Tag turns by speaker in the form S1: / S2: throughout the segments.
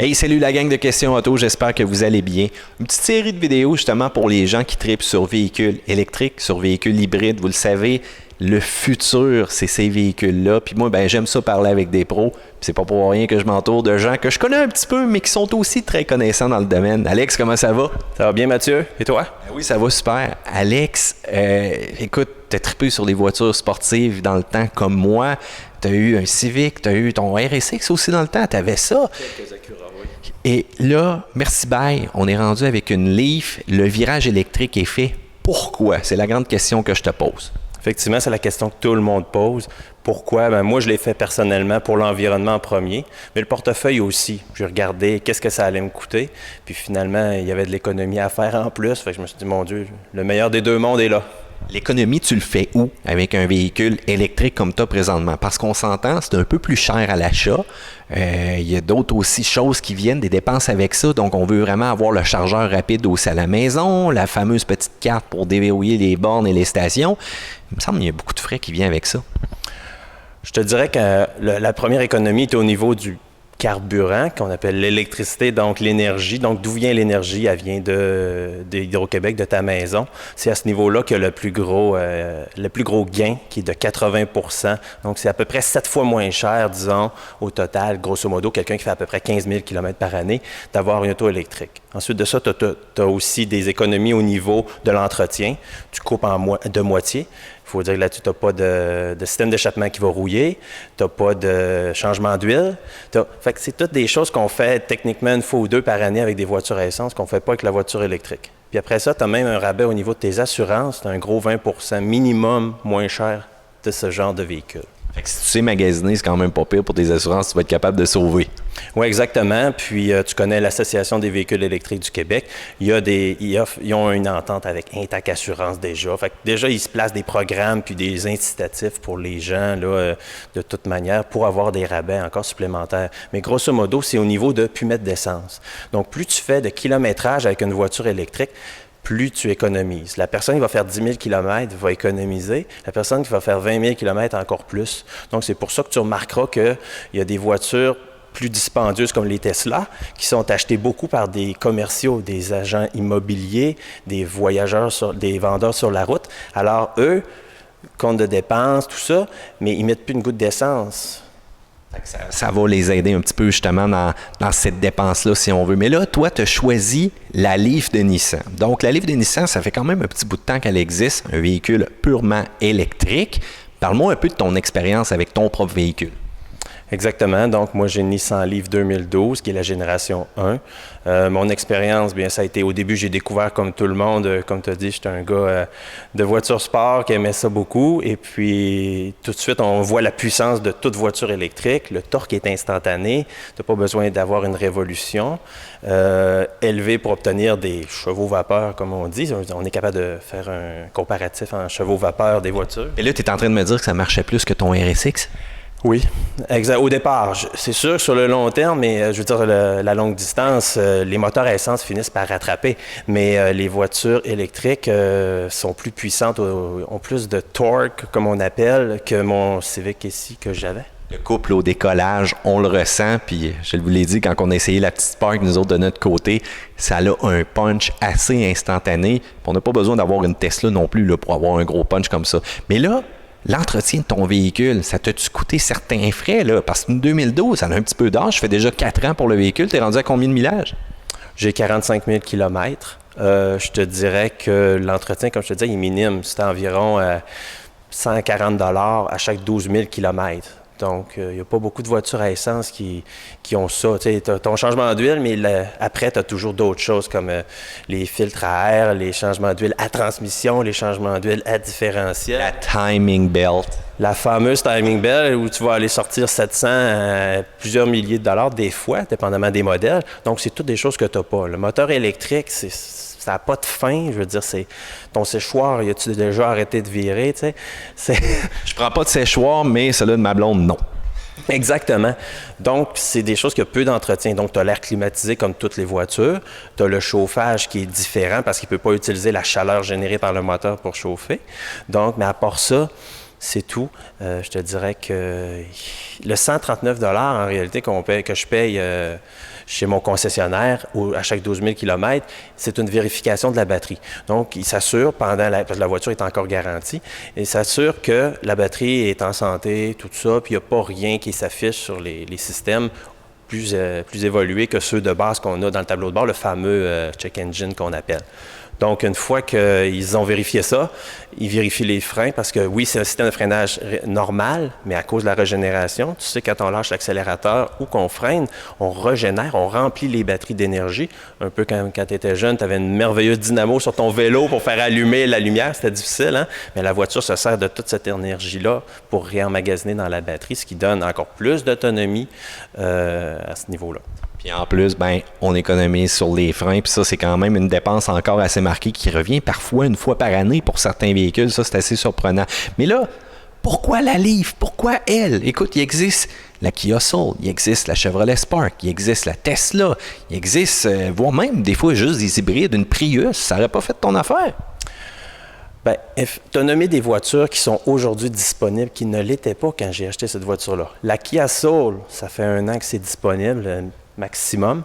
S1: Hey, salut la gang de Questions Auto, j'espère que vous allez bien. Une petite série de vidéos justement pour les gens qui tripent sur véhicules électriques, sur véhicules hybrides. Vous le savez, le futur, c'est ces véhicules-là. Puis moi, ben j'aime ça parler avec des pros. Puis c'est pas pour rien que je m'entoure de gens que je connais un petit peu, mais qui sont aussi très connaissants dans le domaine. Alex, comment ça va?
S2: Ça va bien, Mathieu? Et toi?
S1: Ben oui, ça va super. Alex, écoute, t'as trippé sur les voitures sportives dans le temps comme moi. T'as eu un Civic, t'as eu ton RSX aussi dans le temps, t'avais ça.
S2: Quelques Acura, oui.
S1: Et là, merci bye, on est rendu avec une Leaf. Le virage électrique est fait. Pourquoi? C'est la grande question que je te pose.
S2: Effectivement, c'est la question que tout le monde pose. Pourquoi? Ben, moi, je l'ai fait personnellement pour l'environnement en premier, mais le portefeuille aussi. J'ai regardé qu'est-ce que ça allait me coûter, puis finalement, il y avait de l'économie à faire en plus. Fait que je me suis dit, mon Dieu, le meilleur des deux mondes est là.
S1: L'économie, tu le fais où avec un véhicule électrique comme tu as présentement? Parce qu'on s'entend, c'est un peu plus cher à l'achat. Il y a d'autres aussi choses qui viennent, des dépenses avec ça. Donc, on veut vraiment avoir le chargeur rapide aussi à la maison, la fameuse petite carte pour déverrouiller les bornes et les stations. Il me semble qu'il y a beaucoup de frais qui viennent avec ça.
S2: Je te dirais que la première économie est au niveau du carburant, qu'on appelle l'électricité, donc l'énergie. Donc, d'où vient l'énergie? Elle vient de Hydro-Québec, de ta maison. C'est à ce niveau-là qu'il y a le plus gros gain, qui est de 80 %. Donc, c'est à peu près 7 fois moins cher, disons, au total, grosso modo, quelqu'un qui fait à peu près 15 000 km par année, d'avoir une auto électrique. Ensuite de ça, tu as aussi des économies au niveau de l'entretien. Tu coupes de moitié. Il faut dire que là-dessus, tu n'as pas de système d'échappement qui va rouiller, tu n'as pas de changement d'huile. Fait que c'est toutes des choses qu'on fait techniquement une fois ou deux par année avec des voitures à essence qu'on ne fait pas avec la voiture électrique. Puis après ça, tu as même un rabais au niveau de tes assurances, tu as un gros 20 % minimum moins cher de ce genre de véhicule.
S1: Fait que si tu sais magasiner, c'est quand même pas pire pour tes assurances, tu vas être capable de sauver.
S2: Oui, exactement. Puis, tu connais l'Association des véhicules électriques du Québec. Ils ont une entente avec Intac Assurance déjà. Fait que déjà, ils se placent des programmes puis des incitatifs pour les gens, là, de toute manière, pour avoir des rabais encore supplémentaires. Mais grosso modo, c'est au niveau de plus mettre d'essence. Donc, plus tu fais de kilométrage avec une voiture électrique, plus tu économises. La personne qui va faire 10 000 km va économiser. La personne qui va faire 20 000 km encore plus. Donc, c'est pour ça que tu remarqueras qu'il y a des voitures plus dispendieuses comme les Tesla, qui sont achetées beaucoup par des commerciaux, des agents immobiliers, des voyageurs, des vendeurs sur la route. Alors, eux, compte de dépenses, tout ça, mais ils ne mettent plus une goutte d'essence.
S1: Ça va les aider un petit peu justement dans cette dépense-là, si on veut. Mais là, toi, tu as choisi la Leaf de Nissan. Donc, la Leaf de Nissan, ça fait quand même un petit bout de temps qu'elle existe, un véhicule purement électrique. Parle-moi un peu de ton expérience avec ton propre véhicule.
S2: Exactement. Donc, moi, j'ai une Nissan Leaf 2012, qui est la génération 1. Mon expérience, bien, ça a été, au début, j'ai découvert comme tout le monde, comme tu as dit, j'étais un gars de voiture sport qui aimait ça beaucoup. Et puis, tout de suite, on voit la puissance de toute voiture électrique. Le torque est instantané. Tu n'as pas besoin d'avoir une révolution élevée pour obtenir des chevaux vapeur, comme on dit. On est capable de faire un comparatif en chevaux vapeur des voitures.
S1: Et là, tu es en train de me dire que ça marchait plus que ton RSX?
S2: Oui, exact. Au départ, c'est sûr sur le long terme, mais je veux dire, la longue distance, les moteurs à essence finissent par rattraper. Mais les voitures électriques sont plus puissantes, ont plus de torque, comme on appelle, que mon Civic ici que j'avais.
S1: Le couple au décollage, on le ressent, puis je vous l'ai dit, quand on a essayé la petite Spark, nous autres, de notre côté, ça a un punch assez instantané. On n'a pas besoin d'avoir une Tesla non plus là, pour avoir un gros punch comme ça. Mais là, l'entretien de ton véhicule, ça t'a-tu coûté certains frais? Là? Parce qu'une 2012, ça a un petit peu d'âge. Je fais déjà 4 ans pour le véhicule. Tu es rendu à combien de millage?
S2: J'ai 45 000 km. Je te dirais que l'entretien, comme je te disais, il est minime. C'est environ 140 $ à chaque 12 000 km. Donc, il n'y a pas beaucoup de voitures à essence qui ont ça. Tu sais, tu as ton changement d'huile, mais après, tu as toujours d'autres choses comme les filtres à air, les changements d'huile à transmission, les changements d'huile à différentiel.
S1: La timing belt.
S2: La fameuse timing belt où tu vas aller sortir 700 à plusieurs milliers de dollars des fois, dépendamment des modèles. Donc, c'est toutes des choses que tu n'as pas. Le moteur électrique, ça n'a pas de fin. Je veux dire, c'est ton séchoir, as-tu déjà arrêté de virer, tu sais?
S1: Je prends pas de séchoir, mais celui de ma blonde, non.
S2: Exactement. Donc, c'est des choses qui ont peu d'entretien. Donc, tu as l'air climatisé comme toutes les voitures. Tu as le chauffage qui est différent parce qu'il ne peut pas utiliser la chaleur générée par le moteur pour chauffer. Donc, mais à part ça, c'est tout. Je te dirais que le 139 $ en réalité que je paye chez mon concessionnaire, à chaque 12 000 km, c'est une vérification de la batterie. Donc, il s'assure, parce que la voiture est encore garantie, il s'assure que la batterie est en santé, tout ça, puis il n'y a pas rien qui s'affiche sur les systèmes plus évolués que ceux de base qu'on a dans le tableau de bord, le fameux check engine qu'on appelle. Donc, une fois qu'ils ont vérifié ça, ils vérifient les freins parce que oui, c'est un système de freinage normal, mais à cause de la régénération, tu sais, quand on lâche l'accélérateur ou qu'on freine, on régénère, on remplit les batteries d'énergie. Un peu quand tu étais jeune, tu avais une merveilleuse dynamo sur ton vélo pour faire allumer la lumière, c'était difficile, hein? Mais la voiture se sert de toute cette énergie-là pour réemmagasiner dans la batterie, ce qui donne encore plus d'autonomie à ce niveau-là.
S1: Puis en plus, on économise sur les freins, puis ça, c'est quand même une dépense encore assez marquée qui revient parfois une fois par année pour certains véhicules. Ça, c'est assez surprenant. Mais là, pourquoi la Leaf? Pourquoi elle? Écoute, il existe la Kia Soul, il existe la Chevrolet Spark, il existe la Tesla, il existe, voire même des fois juste des hybrides, une Prius. Ça n'aurait pas fait ton affaire?
S2: Bien, tu as nommé des voitures qui sont aujourd'hui disponibles, qui ne l'étaient pas quand j'ai acheté cette voiture-là. La Kia Soul, ça fait 1 an que c'est disponible, maximum.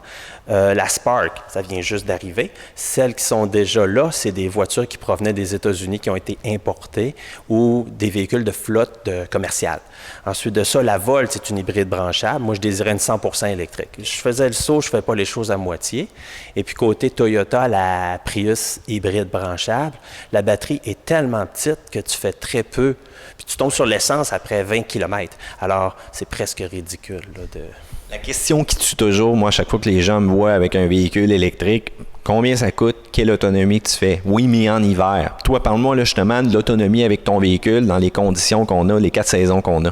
S2: La Spark, ça vient juste d'arriver. Celles qui sont déjà là, c'est des voitures qui provenaient des États-Unis, qui ont été importées ou des véhicules de flotte commerciale. Ensuite de ça, la Volt, c'est une hybride branchable. Moi, je désirais une 100% électrique. Je faisais le saut, je ne fais pas les choses à moitié. Et puis, côté Toyota, la Prius hybride branchable, la batterie est tellement petite que tu fais très peu. Puis, tu tombes sur l'essence après 20 km. Alors, c'est presque ridicule là, de...
S1: La question qui tue toujours, moi, à chaque fois que les gens me voient avec un véhicule électrique, combien ça coûte? Quelle autonomie tu fais? Oui, mais en hiver. Toi, parle-moi là, justement de l'autonomie avec ton véhicule dans les conditions qu'on a, les 4 saisons qu'on a.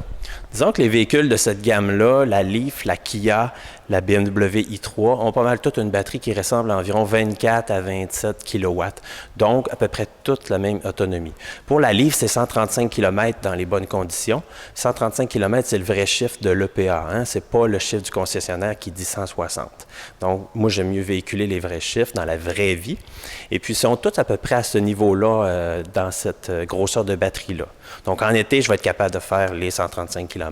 S2: Disons que les véhicules de cette gamme-là, la Leaf, la Kia, la BMW i3, ont pas mal toute une batterie qui ressemble à environ 24 à 27 kW. Donc, à peu près toute la même autonomie. Pour la Leaf, c'est 135 km dans les bonnes conditions. 135 km, c'est le vrai chiffre de l'EPA. Hein? Ce n'est pas le chiffre du concessionnaire qui dit 160. Donc, moi, j'aime mieux véhiculer les vrais chiffres dans la vraie vie. Et puis, ils sont tous à peu près à ce niveau-là dans cette grosseur de batterie-là. Donc, en été, je vais être capable de faire les 135 km.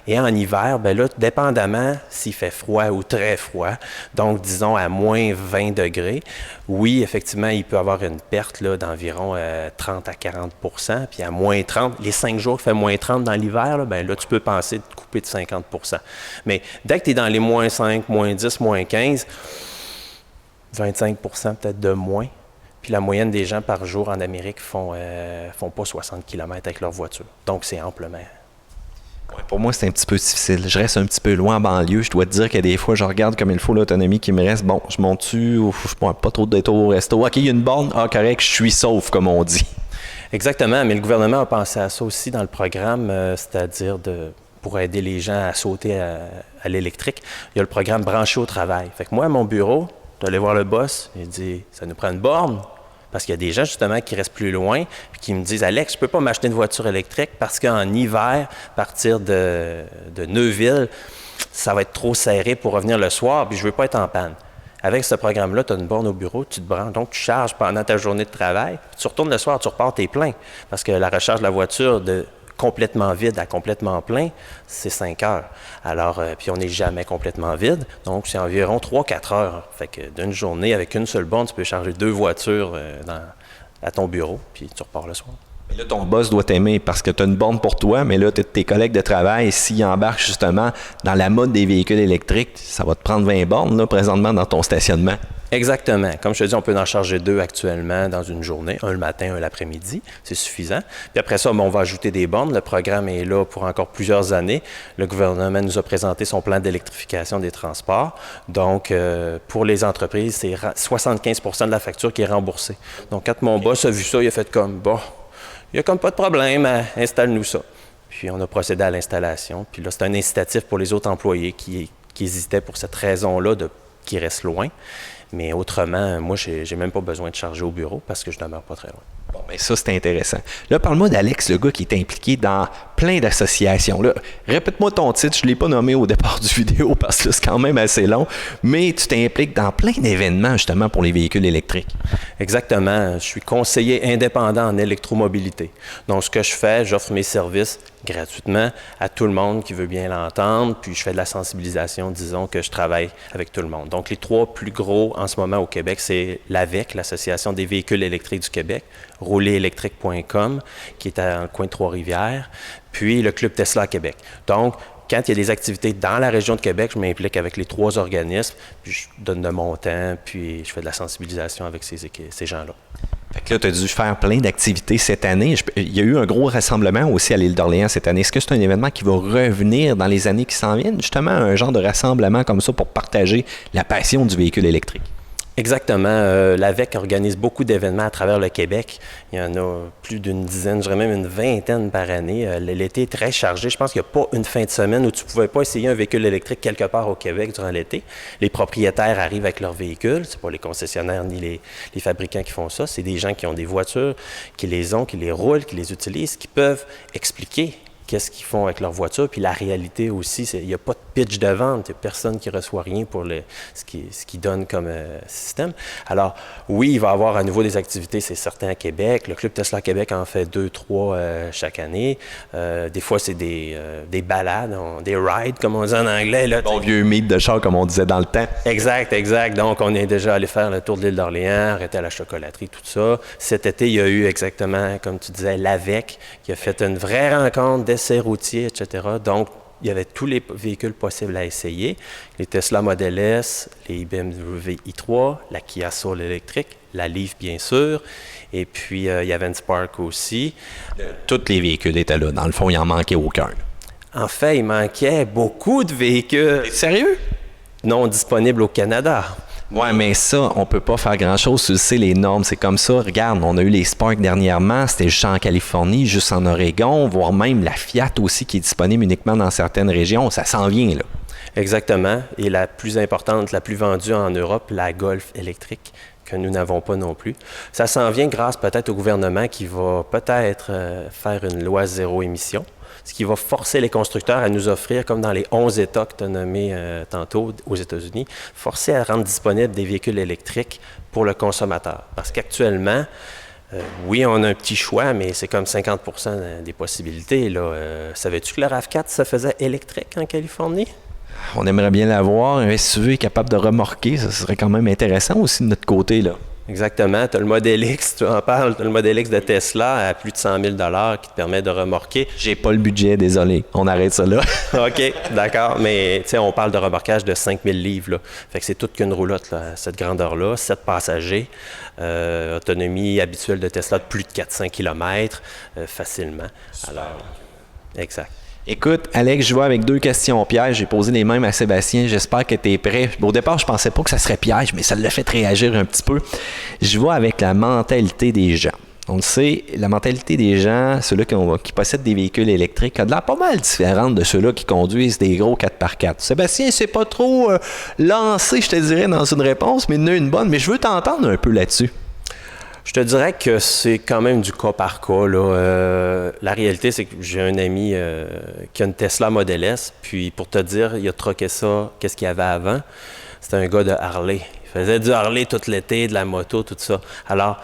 S2: Et en hiver, bien là, dépendamment s'il fait froid ou très froid, donc disons à moins 20 degrés, oui, effectivement, il peut y avoir une perte là, d'environ 30 à 40 %. Puis à moins 30, les 5 jours qui fait moins 30 dans l'hiver, là, bien là, tu peux penser de couper de 50 %. Mais dès que tu es dans les moins 5, moins 10, moins 15, 25 % peut-être de moins. Puis la moyenne des gens par jour en Amérique font pas 60 km avec leur voiture. Donc, c'est amplement.
S1: Ouais, pour moi, c'est un petit peu difficile. Je reste un petit peu loin en banlieue. Je dois te dire que des fois, je regarde comme il faut l'autonomie qui me reste. Bon, je monte dessus, ou je prends pas trop de détours au resto. OK, il y a une borne. Ah, correct, je suis sauf, comme on dit.
S2: Exactement, mais le gouvernement a pensé à ça aussi dans le programme, c'est-à-dire pour aider les gens à sauter à l'électrique. Il y a le programme Branché au travail. Fait que moi, à mon bureau, je dois aller voir le boss, il dit « ça nous prend une borne ». Parce qu'il y a des gens, justement, qui restent plus loin et qui me disent « Alex, je peux pas m'acheter une voiture électrique parce qu'en hiver, à partir de Neuville, ça va être trop serré pour revenir le soir, puis je veux pas être en panne. » Avec ce programme-là, tu as une borne au bureau, tu te branches, donc tu charges pendant ta journée de travail, puis tu retournes le soir, tu repars, t'es plein. Parce que la recharge de la voiture de complètement vide à complètement plein, c'est 5 heures. Alors, puis on n'est jamais complètement vide, donc c'est environ 3-4 heures. Fait que d'une journée, avec une seule borne, tu peux charger 2 voitures à ton bureau, puis tu repars le soir.
S1: Mais là, ton boss doit t'aimer parce que tu as une borne pour toi, mais là, tes collègues de travail, s'ils embarquent justement dans la mode des véhicules électriques, ça va te prendre 20 bornes là, présentement dans ton stationnement.
S2: Exactement. Comme je te dis, on peut en charger 2 actuellement dans une journée, un le matin, un l'après-midi. C'est suffisant. Puis après ça, on va ajouter des bornes. Le programme est là pour encore plusieurs années. Le gouvernement nous a présenté son plan d'électrification des transports. Donc, pour les entreprises, c'est 75 % de la facture qui est remboursée. Donc, quand mon boss a vu ça, il a fait comme, bon, il n'y a comme pas de problème, installe-nous ça. Puis, on a procédé à l'installation. Puis là, c'est un incitatif pour les autres employés qui hésitaient pour cette raison-là qui restent loin. Mais autrement, moi, j'ai même pas besoin de charger au bureau parce que je ne demeure pas très loin.
S1: Bon, mais ça, c'est intéressant. Là, parle-moi d'Alex, le gars qui est impliqué dans plein d'associations. Là, répète-moi ton titre, je ne l'ai pas nommé au départ du vidéo parce que c'est quand même assez long, mais tu t'impliques dans plein d'événements justement pour les véhicules électriques.
S2: Exactement. Je suis conseiller indépendant en électromobilité. Donc, ce que je fais, j'offre mes services gratuitement à tout le monde qui veut bien l'entendre, puis je fais de la sensibilisation, disons que je travaille avec tout le monde. Donc, les 3 plus gros en ce moment au Québec, c'est l'AVEQ, l'Association des véhicules électriques du Québec, roulerélectrique.com, qui est dans le coin de Trois-Rivières, puis le Club Tesla à Québec. Donc, quand il y a des activités dans la région de Québec, je m'implique avec les 3 organismes, puis je donne de mon temps, puis je fais de la sensibilisation avec ces gens-là.
S1: Fait que là, tu as dû faire plein d'activités cette année. Il y a eu un gros rassemblement aussi à l'île d'Orléans cette année. Est-ce que c'est un événement qui va revenir dans les années qui s'en viennent? Justement, un genre de rassemblement comme ça pour partager la passion du véhicule électrique.
S2: Exactement. L'AVEQ organise beaucoup d'événements à travers le Québec. Il y en a plus d'une dizaine, je dirais même une vingtaine par année. L'été est très chargé. Je pense qu'il n'y a pas une fin de semaine où tu ne pouvais pas essayer un véhicule électrique quelque part au Québec durant l'été. Les propriétaires arrivent avec leurs véhicules. Ce n'est pas les concessionnaires ni les fabricants qui font ça. C'est des gens qui ont des voitures, qui les ont, qui les roulent, qui les utilisent, qui peuvent expliquer qu'est-ce qu'ils font avec leur voiture. Puis la réalité aussi, il n'y a pas de pitch de vente. Il n'y a personne qui reçoit rien pour ce qui donne comme système. Alors, oui, il va y avoir à nouveau des activités, c'est certain, à Québec. Le Club Tesla Québec en fait 2, 3 chaque année. Des fois, c'est des balades, des rides, comme on dit en anglais. Là,
S1: Bon vieux mythe de char, comme on disait dans le temps.
S2: Exact, exact. Donc, on est déjà allé faire le tour de l'île d'Orléans, arrêter à la chocolaterie, tout ça. Cet été, il y a eu exactement, comme tu disais, l'AVEQ, qui a fait une vraie rencontre d'essais routiers, etc. Donc, il y avait tous les véhicules possibles à essayer. Les Tesla Model S, les BMW i3, la Kia Soul électrique, la Leaf, bien sûr. Et puis, il y avait une Spark aussi.
S1: Tous les véhicules étaient là. Dans le fond, il n'en manquait aucun.
S2: En fait, il manquait beaucoup de véhicules.
S1: Sérieux?
S2: Non disponibles au Canada.
S1: Ouais, mais ça, on peut pas faire grand-chose. Tu le sais, les normes, c'est comme ça. Regarde, on a eu les Spark dernièrement, c'était juste en Californie, juste en Oregon, voire même la Fiat aussi qui est disponible uniquement dans certaines régions. Ça s'en vient, là.
S2: Exactement. Et la plus importante, la plus vendue en Europe, la Golf électrique, que nous n'avons pas non plus. Ça s'en vient grâce peut-être au gouvernement qui va peut-être faire une loi zéro émission, ce qui va forcer les constructeurs à nous offrir, comme dans les 11 États que tu as nommés tantôt aux États-Unis, forcer à rendre disponibles des véhicules électriques pour le consommateur. Parce qu'actuellement, oui, on a un petit choix, mais c'est comme 50% des possibilités. Là. Savais-tu que le RAV4 se faisait électrique en Californie?
S1: On aimerait bien l'avoir. Un SUV capable de remorquer, ça serait quand même intéressant aussi de notre côté, là.
S2: Exactement. Tu as le Model X, tu en parles, tu as le Model X de Tesla à plus de 100 000 qui te permet de remorquer.
S1: J'ai pas le budget, désolé. On arrête ça là.
S2: OK, d'accord. Mais tu sais, on parle de remorquage de 5 000 livres. Là. Fait que c'est toute qu'une roulotte, là, cette grandeur-là, 7 passagers, autonomie habituelle de Tesla de plus de 400 km facilement. Alors, exact.
S1: Écoute, Alex, je vais avec 2 questions pièges. J'ai posé les mêmes à Sébastien. J'espère que tu es prêt. Au départ, je pensais pas que ça serait piège, mais ça l'a fait réagir un petit peu. Je vais avec la mentalité des gens. On le sait, la mentalité des gens, ceux-là qui possèdent des véhicules électriques, a de l'air pas mal différente de ceux-là qui conduisent des gros 4x4. Sébastien, c'est pas trop lancé, je te dirais, dans une réponse, mais il y en a une bonne. Mais je veux t'entendre un peu là-dessus.
S2: Je te dirais que c'est quand même du cas par cas. Là. La réalité, c'est que j'ai un ami qui a une Tesla Model S, puis pour te dire, il a troqué ça, qu'est-ce qu'il y avait avant? C'était un gars de Harley. Il faisait du Harley tout l'été, de la moto, tout ça. Alors,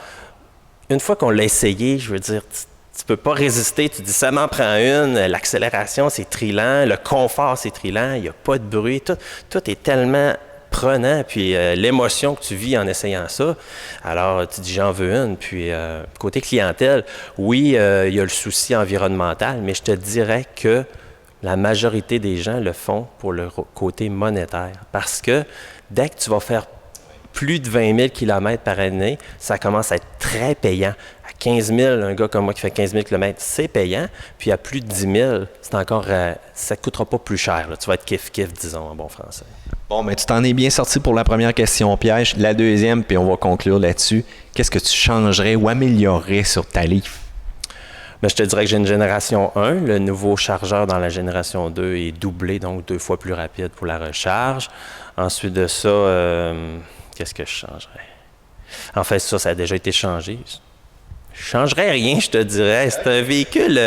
S2: une fois qu'on l'a essayé, je veux dire, tu peux pas résister. Tu dis, ça m'en prend une, l'accélération, c'est trillant, le confort, c'est trillant, il n'y a pas de bruit, tout est tellement prenant, puis l'émotion que tu vis en essayant ça. Alors, tu dis, j'en veux une. Puis, côté clientèle, oui, il y a le souci environnemental, mais je te dirais que la majorité des gens le font pour le côté monétaire. Parce que dès que tu vas faire plus de 20 000 km par année, ça commence à être très payant. À 15 000, un gars comme moi qui fait 15 000 km, c'est payant. Puis à plus de 10 000, c'est encore, ça ne coûtera pas plus cher. Là. Tu vas être kiff-kiff, disons, en bon français.
S1: Bon, mais tu t'en es bien sorti pour la première question piège. La deuxième, puis on va conclure là-dessus. Qu'est-ce que tu changerais ou améliorerais sur ta Leaf?
S2: Bien, je te dirais que j'ai une génération 1. Le nouveau chargeur dans la génération 2 est doublé, donc 2 fois plus rapide pour la recharge. Ensuite de ça, qu'est-ce que je changerais? En fait, ça a déjà été changé. Je changerais rien, je te dirais. C'est un véhicule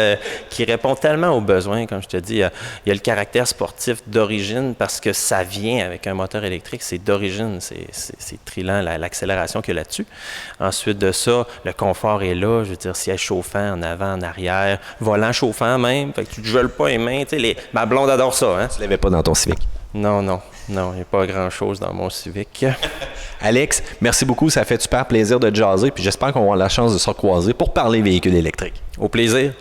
S2: qui répond tellement aux besoins, comme je te dis. Il y a le caractère sportif d'origine parce que ça vient avec un moteur électrique. C'est d'origine, c'est trillant l'accélération qu'il y a là-dessus. Ensuite de ça, le confort est là. Je veux dire, siège chauffant en avant, en arrière, volant chauffant même. Fait que tu te gèles pas les mains. Tu sais, ma blonde adore ça. Hein?
S1: Tu l'avais pas dans ton Civic.
S2: Non, il n'y a pas grand-chose dans mon Civic.
S1: Alex, merci beaucoup. Ça fait super plaisir de jaser. Puis j'espère qu'on va avoir la chance de se recroiser pour parler véhicules électriques.
S2: Au plaisir.